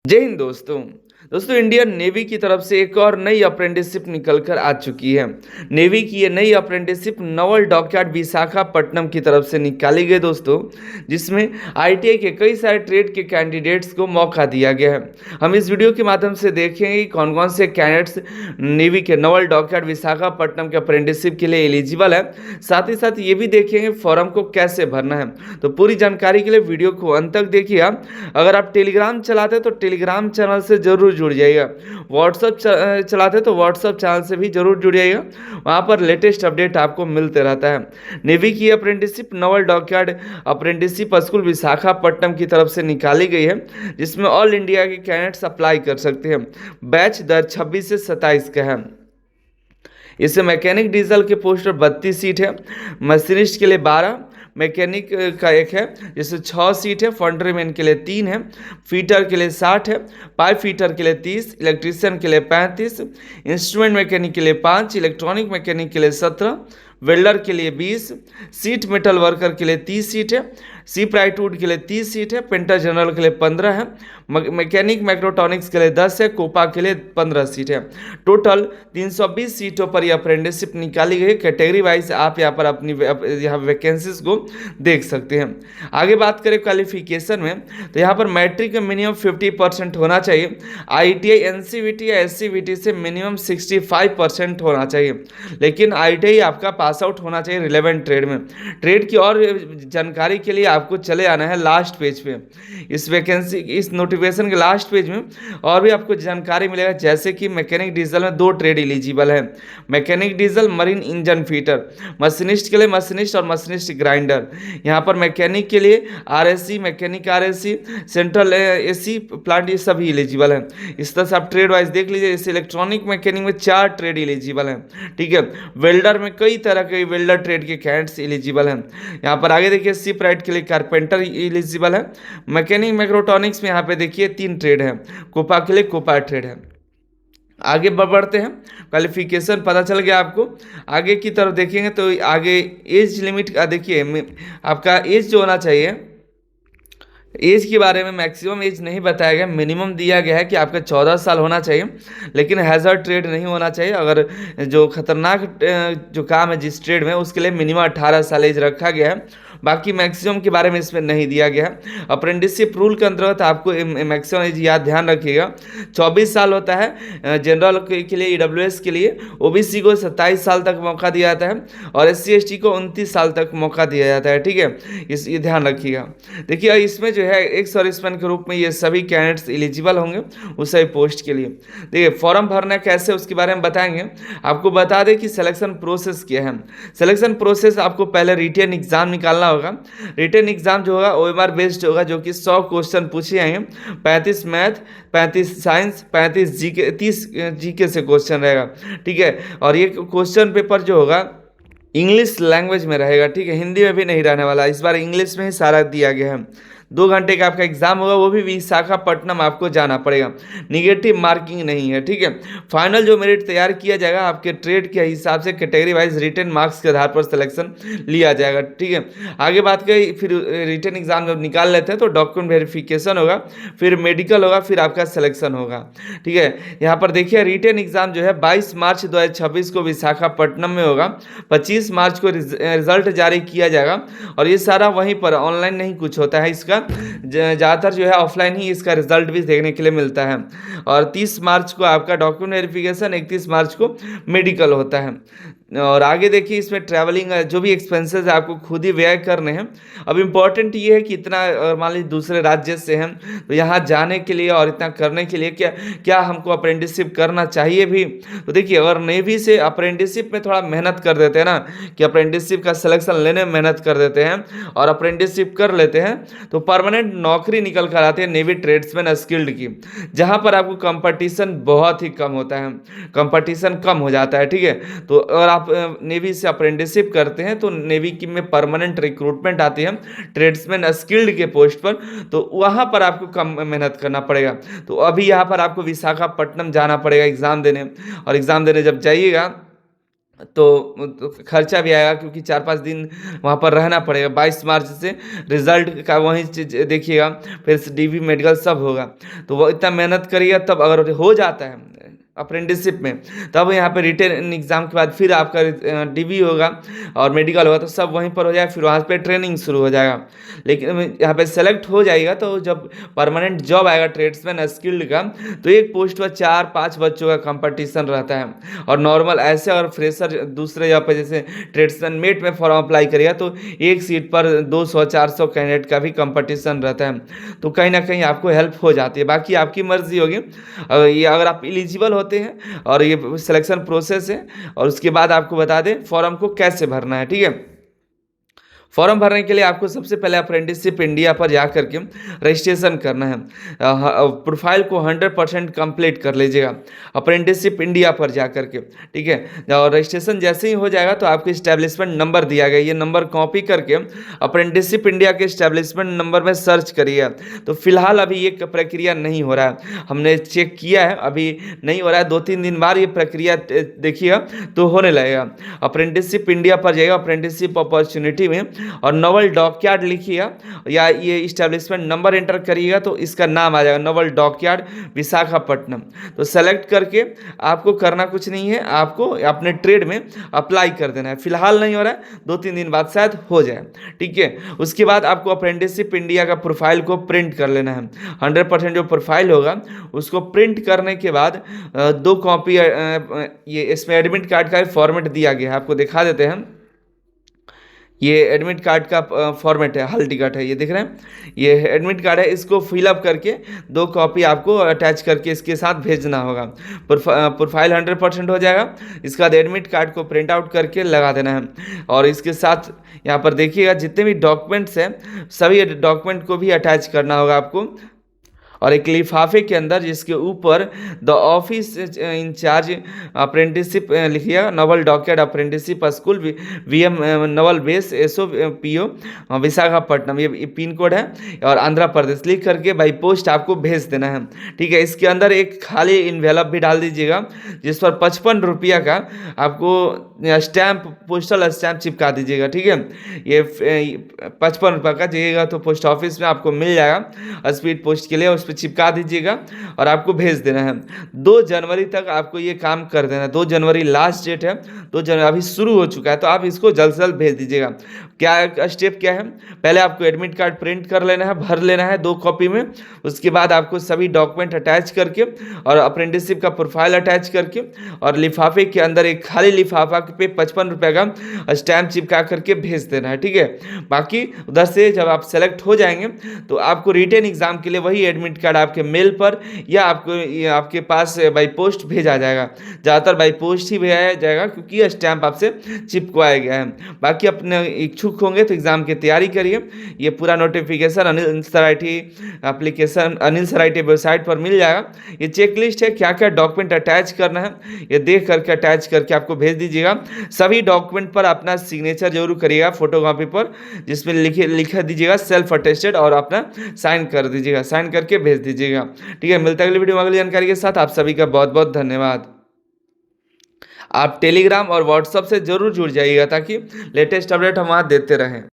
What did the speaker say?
जय हिंद दोस्तों। Indian navy की तरफ से एक और नई अप्रेंटिसशिप निकल कर आ चुकी है। नेवी की ये नई अप्रेंटिसशिप नवल डॉकयार्ड विशाखापट्टनम की तरफ से निकाली गई दोस्तों, जिसमें आईटीआई के कई सारे ट्रेड के कैंडिडेट्स को मौका दिया गया है। हम इस वीडियो के माध्यम से देखेंगे कि कौन कौन से कैंडिडेट्स नेवी के नवल डॉकयार्ड विशाखापट्टनम के अप्रेंटिसशिप के लिए एलिजिबल है। साथ ही साथ ये भी देखेंगे फॉर्म को कैसे भरना है। तो पूरी जानकारी के लिए वीडियो को अंत तक देखिएगा। अगर आप टेलीग्राम चलाते हैं तो टेलीग्राम चैनल से जरूर जुड़ जाइएगा। व्हाट्सअप चलाते हैं तो व्हाट्सअप चैनल से भी जरूर जुड़िएगा। वहाँ पर लेटेस्ट अपडेट आपको मिलते रहता है। नेवी की apprenticeship Naval dockyard apprenticeship school Visakhapatnam की तरफ से निकाली गई है, जिसमें ऑल इंडिया के कैंडिडेट्स अप्लाई कर सकते हैं। बैच दर 26 से 27 का है। इससे मैकेनिक डीजल के पोस्ट पर 32 सीट है, मशीनिस्ट के लिए 12, मैकेनिक का एक है जिससे 6 सीट है, फ्रंटमैन के लिए 3 है, फीटर के लिए 60 है, पाइप फीटर के लिए 30, इलेक्ट्रीशियन के लिए 35, इंस्ट्रूमेंट मैकेनिक के लिए 5, इलेक्ट्रॉनिक मैकेनिक के लिए 17, वेल्डर के लिए 20, सीट मेटल वर्कर के लिए 30 सीट है, सीप राइटवुड के लिए 30 सीट है, पेंटर जनरल के लिए 15 है, मैकेनिक मैक्रोटॉनिक्स के लिए 10 है, कोपा के लिए 15 सीट है। टोटल 320 सीटों पर यह अप्रेंटिसशिप निकाली गई। कैटेगरी वाइज आप यहाँ पर अपनी यहाँ वैकेंसीज को देख सकते हैं। आगे बात करें क्वालिफिकेशन में, तो यहाँ पर मैट्रिक में मिनिमम 50% होना चाहिए। आईटीआई एनसीवीटी या एससीवीटी से मिनिमम 65% होना चाहिए। लेकिन आईटीआई आपका पास आउट होना चाहिए रिलेवेंट ट्रेड में। ट्रेड की और जानकारी के लिए आपको चले आना है लास्ट पेज पे। इस नोटिफिकेशन के लास्ट पेज में और भी आपको जानकारी मिलेगा, जैसे कि मैकेनिक डीजल में 2 ट्रेड एलिजिबल है। Mechanic diesel marine engine fitter, machinist के लिए मशीनिस्ट और मशीनिस्ट ग्राइंडर। यहाँ पर मैकेनिक के लिए RSC, mechanic RSC, central AC plant, ये सभी एलिजिबल है। इस तरह से आप ट्रेड वाइज देख लीजिए। इस इलेक्ट्रॉनिक मैकेनिक में 4 ट्रेड एलिजिबल है, ठीक है। वेल्डर में कई तरह के वेल्डर ट्रेड के कैंडिडेट्स एलिजिबल हैं। यहाँ पर आगे देखिए शिप राइट के लिए कारपेंटर एलिजिबल है। मैकेनिक मैक्रोटॉनिक्स में यहाँ पे देखिए 3 ट्रेड है। कोपा के लिए कोपा ट्रेड है। आगे बढ़ते हैं। क्वालिफिकेशन पता चल गया आपको। आगे की तरफ देखेंगे तो आगे एज लिमिट देखिए, आपका एज जो होना चाहिए, एज के बारे में मैक्सिमम एज नहीं बताया गया। मिनिमम दिया गया है कि आपका 14 साल होना चाहिए, लेकिन हैज़र्ड ट्रेड नहीं होना चाहिए। अगर जो खतरनाक जो काम है जिस ट्रेड में, उसके लिए मिनिमम 18 साल एज रखा गया है। बाकी मैक्सिमम के बारे में इसमें नहीं दिया गया है। अप्रेंटिसशिप रूल के अंतर्गत आपको मैक्सिमम एज याद ध्यान रखिएगा, 24 साल होता है जनरल के लिए, ईडब्ल्यूएस के लिए। ओबीसी को 27 साल तक मौका दिया जाता है और एससी एसटी को 29 साल तक मौका दिया जाता है, ठीक है। ये ध्यान रखिएगा। देखिए इसमें जो है एक सर्विसमैन के रूप में ये सभी कैंडिडेट्स एलिजिबल होंगे उस सभी पोस्ट के लिए। देखिए फॉर्म भरना कैसे, उसके बारे में बताएंगे। आपको बता दें कि सिलेक्शन प्रोसेस क्या है। सिलेक्शन प्रोसेस आपको पहले रिटेन एग्जाम निकालना होगा। रिटेन एग्जाम जो होगा ओएमआर बेस्ड होगा, जो कि 100 क्वेश्चन पूछे जाएंगे। 35 मैथ, 35 साइंस, 35 जीके, 30 जीके से क्वेश्चन रहेगा, ठीक है। और ये क्वेश्चन पेपर जो होगा इंग्लिश लैंग्वेज में रहेगा, ठीक है। हिंदी में भी नहीं रहने वाला, इस बार इंग्लिश में ही सारा दिया गया है। 2 घंटे का आपका एग्जाम होगा, वो भी विशाखापट्टनम आपको जाना पड़ेगा। निगेटिव मार्किंग नहीं है, ठीक है। फाइनल जो मेरिट तैयार किया जाएगा आपके ट्रेड के हिसाब से कैटेगरी वाइज रिटेन मार्क्स के आधार पर सिलेक्शन लिया जाएगा, ठीक है। आगे बात करें, फिर रिटेन एग्जाम जब निकाल लेते हैं तो डॉक्यूमेंट वेरिफिकेशन होगा, फिर मेडिकल होगा, फिर आपका सिलेक्शन होगा, ठीक है। यहाँ पर देखिए रिटेन एग्जाम जो है 22 मार्च 2026 को विशाखापट्टनम में होगा। 25 मार्च को रिजल्ट जारी किया जाएगा और ये सारा वहीं पर, ऑनलाइन नहीं कुछ होता है इसका। ज़्यादातर जो है ऑफलाइन ही इसका रिजल्ट भी देखने के लिए मिलता है। और 30 मार्च को आपका डॉक्यूमेंट वेरिफिकेशन, 31 मार्च को मेडिकल होता है। और आगे देखिए इसमें ट्रैवलिंग जो भी एक्सपेंसेस है आपको खुद ही व्यय करने हैं। अब इम्पॉर्टेंट ये है कि इतना मान लीजिए दूसरे राज्य से हैं तो यहाँ जाने के लिए और इतना करने के लिए क्या हमको अप्रेंटिसशिप करना चाहिए भी। तो देखिए अगर नेवी से अप्रेंटिसशिप में थोड़ा मेहनत कर देते हैं ना, कि अप्रेंटिसशिप का सिलेक्शन लेने में मेहनत कर देते हैं और अप्रेंटिसशिप कर लेते हैं, तो परमानेंट नौकरी निकल कर आती है नेवी ट्रेड्समैन स्किल्ड की, जहाँ पर आपको कंपटीशन बहुत ही कम होता है, कंपटीशन कम हो जाता है, ठीक है। तो अगर आप नेवी से अप्रेंटिसशिप करते हैं तो नेवी की में परमानेंट रिक्रूटमेंट आती है ट्रेड्समैन स्किल्ड के पोस्ट पर, तो वहाँ पर आपको कम मेहनत करना पड़ेगा। तो अभी यहाँ पर आपको विशाखापट्टनम जाना पड़ेगा एग्ज़ाम देने, और एग्ज़ाम देने जब जाइएगा तो खर्चा भी आएगा क्योंकि 4-5 दिन वहाँ पर रहना पड़ेगा। 22 मार्च से रिज़ल्ट का वहीं चीज़ देखिएगा, फिर से डीवी मेडिकल सब होगा। तो वो इतना मेहनत करिएगा, तब अगर हो जाता है अप्रेंटिसशिप में, तब यहाँ पे रिटेन एग्ज़ाम के बाद फिर आपका डीवी होगा और मेडिकल होगा, तो सब वहीं पर हो जाएगा, फिर वहाँ पे ट्रेनिंग शुरू हो जाएगा। लेकिन यहाँ पे सेलेक्ट हो जाएगा तो जब परमानेंट जॉब आएगा ट्रेड्समैन स्किल्ड का, तो एक पोस्ट पर 4-5 बच्चों का कंपटीशन रहता है। और नॉर्मल ऐसे और फ्रेशर दूसरे जगह पे जैसे ट्रेड्समैन मेट में फॉर्म अप्लाई करिएगा तो एक सीट पर 200-400 कैंडिडेट का भी कंपटीशन रहता है। तो कहीं ना कहीं आपको हेल्प हो जाती है, बाकी आपकी मर्जी होगी। ये अगर आप एलिजिबल होते हैं और ये सिलेक्शन प्रोसेस है, और उसके बाद आपको बता दें फॉर्म को कैसे भरना है, ठीक है। फॉर्म भरने के लिए आपको सबसे पहले अप्रेंटिसशिप इंडिया पर जा करके रजिस्ट्रेशन करना है। प्रोफाइल को 100% कंप्लीट कर लीजिएगा अप्रेंटिसशिप इंडिया पर जा करके, ठीक है। और रजिस्ट्रेशन जैसे ही हो जाएगा तो आपको इस्टेब्लिशमेंट नंबर दिया गया, ये नंबर कॉपी करके अप्रेंटिसशिप इंडिया के इस्टेब्लिशमेंट नंबर में सर्च करिए। तो फिलहाल अभी ये प्रक्रिया नहीं हो रहा है, हमने चेक किया है, अभी नहीं हो रहा है। 2-3 दिन बाद ये प्रक्रिया देखिएगा तो होने लगेगा। अप्रेंटिसशिप इंडिया पर जाइएगा, अप्रेंटिसशिप अपॉर्चुनिटी में, और नोवल डॉकयार्ड लिखिएगा या ये इस्टेब्लिशमेंट नंबर एंटर करिएगा तो इसका नाम आ जाएगा नोवल डॉकयार्ड विशाखापट्टनम। तो सेलेक्ट करके आपको करना कुछ नहीं है, आपको अपने ट्रेड में अप्लाई कर देना है। फिलहाल नहीं हो रहा है, 2-3 दिन बाद शायद हो जाए, ठीक है। उसके बाद आपको अप्रेंटिसशिप इंडिया का प्रोफाइल को प्रिंट कर लेना है। 100% जो प्रोफाइल होगा उसको प्रिंट करने के बाद 2 कॉपी, ये इसमें एडमिट कार्ड का फॉर्मेट दिया गया है, आपको दिखा देते हैं। ये एडमिट कार्ड का फॉर्मेट है, हॉल टिकट है, ये दिख रहे हैं, ये एडमिट कार्ड है। इसको फिलअप करके 2 कॉपी आपको अटैच करके इसके साथ भेजना होगा। प्रोफाइल 100% हो जाएगा। इसके बाद एडमिट कार्ड को प्रिंट आउट करके लगा देना है, और इसके साथ यहाँ पर देखिएगा जितने भी डॉक्यूमेंट्स हैं सभी डॉक्यूमेंट को भी अटैच करना होगा आपको। और एक लिफाफे के अंदर जिसके ऊपर द ऑफिस इंचार्ज अप्रेंटिसशिप लिखिएगा, Naval document apprenticeship school VM Naval base SOPO Visakhapatnam, ये पिन कोड है, और आंध्र प्रदेश लिख करके बाई पोस्ट आपको भेज देना है, ठीक है। इसके अंदर एक खाली इन्वेलप भी डाल दीजिएगा जिस पर 55 रुपया का आपको स्टैम्प, पोस्टल स्टैम्प चिपका दीजिएगा, ठीक है। ये 55 रुपये का जाइएगा तो पोस्ट ऑफिस में आपको मिल जाएगा स्पीड पोस्ट के लिए, उस पर चिपका दीजिएगा और आपको भेज देना है। 2 जनवरी तक आपको ये काम कर देना है। 2 जनवरी लास्ट डेट है, 2 जनवरी अभी शुरू हो चुका है, तो आप इसको जल्द से जल्द भेज दीजिएगा। क्या स्टेप क्या है, पहले आपको एडमिट कार्ड प्रिंट कर लेना है, भर लेना है 2 कॉपी में। उसके बाद आपको सभी डॉक्यूमेंट अटैच करके और अप्रेंटिसशिप का प्रोफाइल अटैच करके और लिफाफे के अंदर एक खाली लिफाफा पे 55 रुपये का स्टैम्प चिपका करके भेज देना है, ठीक है। बाकी उधर से जब आप सेलेक्ट हो जाएंगे तो आपको रिटेन एग्जाम के लिए वही एडमिट कार्ड आपके मेल पर या आपके पास बाई पोस्ट भेजा जाएगा। ज़्यादातर बाई पोस्ट ही भेजा जाएगा क्योंकि यह स्टैम्प आपसे चिपकवाया गया है। बाकी अपने इच्छुक होंगे तो एग्ज़ाम की तैयारी करिए। ये पूरा नोटिफिकेशन अनिल सराइटी एप्लीकेशन, अनिल सराइटी वेबसाइट पर मिल जाएगा। ये चेकलिस्ट है, क्या क्या डॉक्यूमेंट अटैच करना है ये देख करके अटैच करके आपको भेज दीजिएगा। सभी डॉक्यूमेंट पर अपना सिग्नेचर जरूर करिएगा फोटोकॉपी पर, जिसमें लिख दीजिएगा सेल्फ अटेस्टेड, और अपना साइन कर दीजिएगा, साइन करके भेज दीजिएगा, ठीक है। मिलता है अगली वीडियो में अगली जानकारी के साथ। आप सभी का बहुत बहुत धन्यवाद। आप टेलीग्राम और व्हाट्सएप से जरूर जुड़ जाइएगा ताकि लेटेस्ट अपडेट हम वहाँ देते रहें।